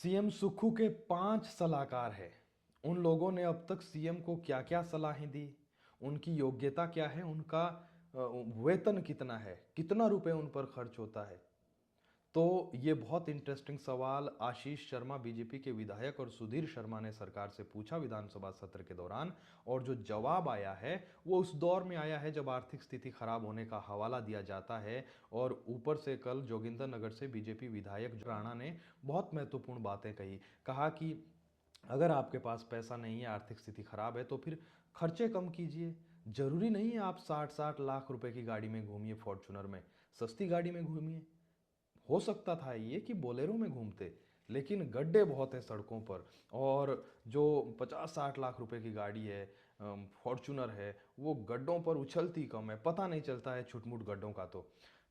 CM Sukhu के 5 सलाहकार हैं। उन लोगों ने अब तक सीएम को क्या क्या सलाहें दी, उनकी योग्यता क्या है, उनका वेतन कितना है, कितना रुपए उन पर खर्च होता है। तो ये बहुत इंटरेस्टिंग सवाल आशीष शर्मा बीजेपी के विधायक और सुधीर शर्मा ने सरकार से पूछा विधानसभा सत्र के दौरान। और जो जवाब आया है वो उस दौर में आया है जब आर्थिक स्थिति खराब होने का हवाला दिया जाता है। और ऊपर से कल जोगिंदरनगर से बीजेपी विधायक राणा ने बहुत महत्वपूर्ण बातें कही। कहा कि अगर आपके पास पैसा नहीं है, आर्थिक स्थिति खराब है, तो फिर खर्चे कम कीजिए। जरूरी नहीं है आप 60-60 लाख रुपए की गाड़ी में घूमिए, फॉर्चूनर में। सस्ती गाड़ी में घूमिए। हो सकता था ये कि बोलेरो में घूमते, लेकिन गड्ढे बहुत हैं सड़कों पर। और जो 50-60 लाख रुपए की गाड़ी है, फॉर्चूनर है, वो गड्ढों पर उछलती कम है, पता नहीं चलता है छुटमुट गड्ढों का। तो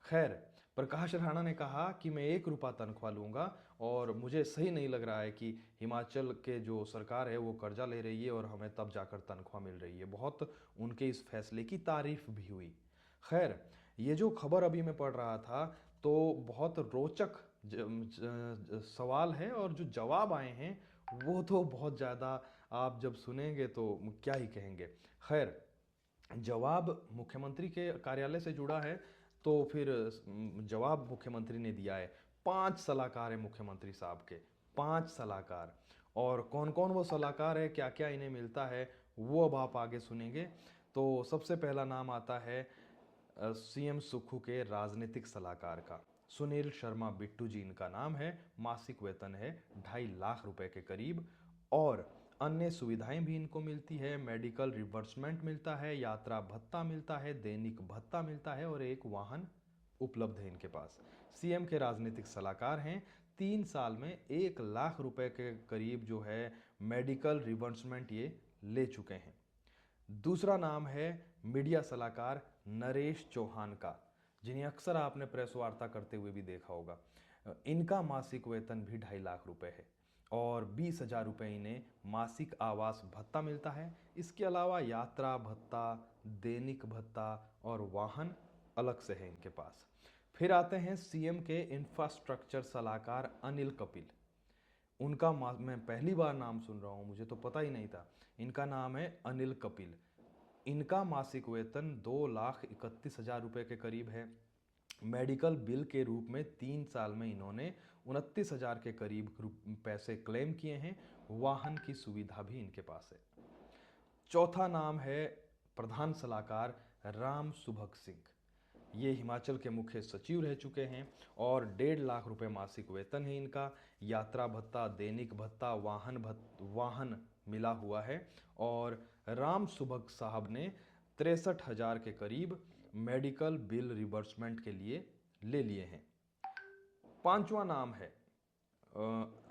खैर, प्रकाश राणा ने कहा कि मैं 1 रुपया तनख्वाह लूंगा और मुझे सही नहीं लग रहा है कि हिमाचल के जो सरकार है वो कर्जा ले रही है और हमें तब जाकर तनख्वाह मिल रही है। बहुत उनके इस फैसले की तारीफ भी हुई। खैर, ये जो खबर अभी मैं पढ़ रहा था तो बहुत रोचक सवाल है, और जो जवाब आए हैं वो तो बहुत ज़्यादा, आप जब सुनेंगे तो क्या ही कहेंगे। खैर, जवाब मुख्यमंत्री के कार्यालय से जुड़ा है, तो फिर जवाब मुख्यमंत्री ने दिया है। 5 सलाहकार हैं मुख्यमंत्री साहब के, 5 सलाहकार। और कौन कौन वो सलाहकार है, क्या क्या इन्हें मिलता है, वो अब आप आगे सुनेंगे। तो सबसे पहला नाम आता है सीएम सुक्खू के राजनीतिक सलाहकार का। सुनील शर्मा बिट्टू जी इनका नाम है। मासिक वेतन है 2.5 लाख रुपए के करीब। और अन्य सुविधाएं भी इनको मिलती है। मेडिकल रिवर्समेंट मिलता है, यात्रा भत्ता मिलता है, दैनिक भत्ता मिलता है, और एक वाहन उपलब्ध है इनके पास। सीएम के राजनीतिक सलाहकार हैं। 3 साल में 1 लाख रुपए के करीब जो है मेडिकल रिवर्समेंट ये ले चुके हैं। दूसरा नाम है मीडिया सलाहकार नरेश चौहान का, जिन्हें अक्सर आपने प्रेस वार्ता करते हुए भी देखा होगा। इनका मासिक वेतन भी 2.5 लाख रुपए है और 20,000 रुपये इन्हें मासिक आवास भत्ता मिलता है। इसके अलावा यात्रा भत्ता, दैनिक भत्ता और वाहन अलग से है इनके पास। फिर आते हैं सीएम के इंफ्रास्ट्रक्चर सलाहकार अनिल कपिल। उनका मैं पहली बार नाम सुन रहा हूँ, मुझे तो पता ही नहीं था। इनका नाम है अनिल कपिल। इनका मासिक वेतन 2,31,000 रुपये के करीब है। मेडिकल बिल के रूप में 3 साल में इन्होंने 29,000 के करीब पैसे क्लेम किए हैं। वाहन की सुविधा भी इनके पास है। चौथा नाम है प्रधान सलाहकार राम सुभग सिंह। ये हिमाचल के मुख्य सचिव रह चुके हैं और 1.5 लाख रुपए मासिक वेतन है इनका। यात्रा भत्ता, दैनिक भत्ता, वाहन मिला हुआ है। और राम सुभग साहब ने 63,000 के करीब मेडिकल बिल रिवर्समेंट के लिए ले लिए हैं। पांचवा नाम है,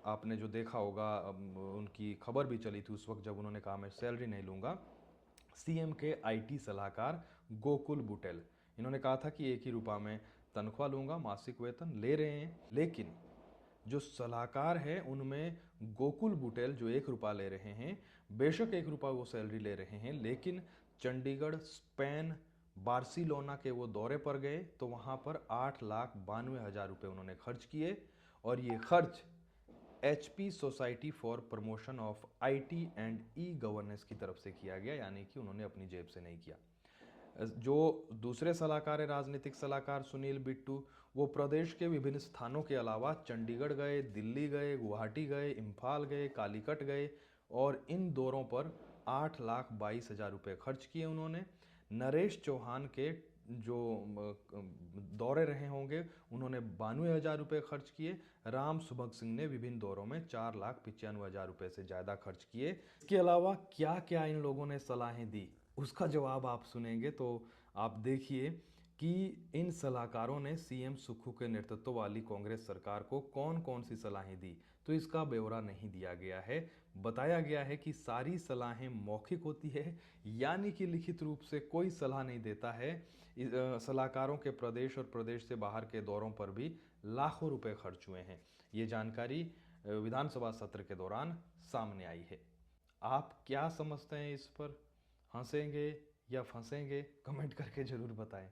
आपने जो देखा होगा, उनकी खबर भी चली थी उस वक्त जब उन्होंने कहा मैं सैलरी नहीं लूंगा, सीएम के आईटी सलाहकार गोकुल बुटेल। इन्होंने कहा था कि 1 ही रुपया में तनख्वाह लूंगा, मासिक वेतन ले रहे हैं। लेकिन जो सलाहकार है उनमें गोकुल बुटेल जो 1 रुपया ले रहे हैं, बेशक 1 रुपया वो सैलरी ले रहे हैं, लेकिन चंडीगढ़, स्पेन, बार्सिलोना के वो दौरे पर गए तो वहां पर 8,92,000 रुपये उन्होंने खर्च किए। और ये खर्च HP society for promotion of IT and e governance की तरफ से किया गया, यानी कि उन्होंने अपनी जेब से नहीं किया। जो दूसरे सलाहकार है राजनीतिक सलाहकार सुनील बिट्टू, वो प्रदेश के विभिन्न स्थानों के अलावा चंडीगढ़ गए, दिल्ली गए, गुवाहाटी गए, इम्फाल गए, कालीकट गए, और इन दौरों पर 8,22,000 रुपये खर्च किए उन्होंने। नरेश चौहान के जो दौरे रहे होंगे उन्होंने 92,000 रुपये खर्च किए। राम सुभग सिंह ने विभिन्न दौरों में 4,95,000 रुपये से ज़्यादा खर्च किए। इसके अलावा क्या क्या इन लोगों ने सलाहें दी, उसका जवाब आप सुनेंगे तो आप देखिए कि इन सलाहकारों ने सीएम सुक्खू के नेतृत्व वाली कांग्रेस सरकार को कौन कौन सी सलाहें दी। तो इसका ब्यौरा नहीं दिया गया है। बताया गया है कि सारी सलाहें मौखिक होती है, यानी कि लिखित रूप से कोई सलाह नहीं देता है। सलाहकारों के प्रदेश और प्रदेश से बाहर के दौरों पर भी लाखों रुपए खर्च हुए हैं। ये जानकारी विधानसभा सत्र के दौरान सामने आई है। आप क्या समझते हैं इस पर? हंसेंगे या फंसेंगे? कमेंट करके जरूर बताएं।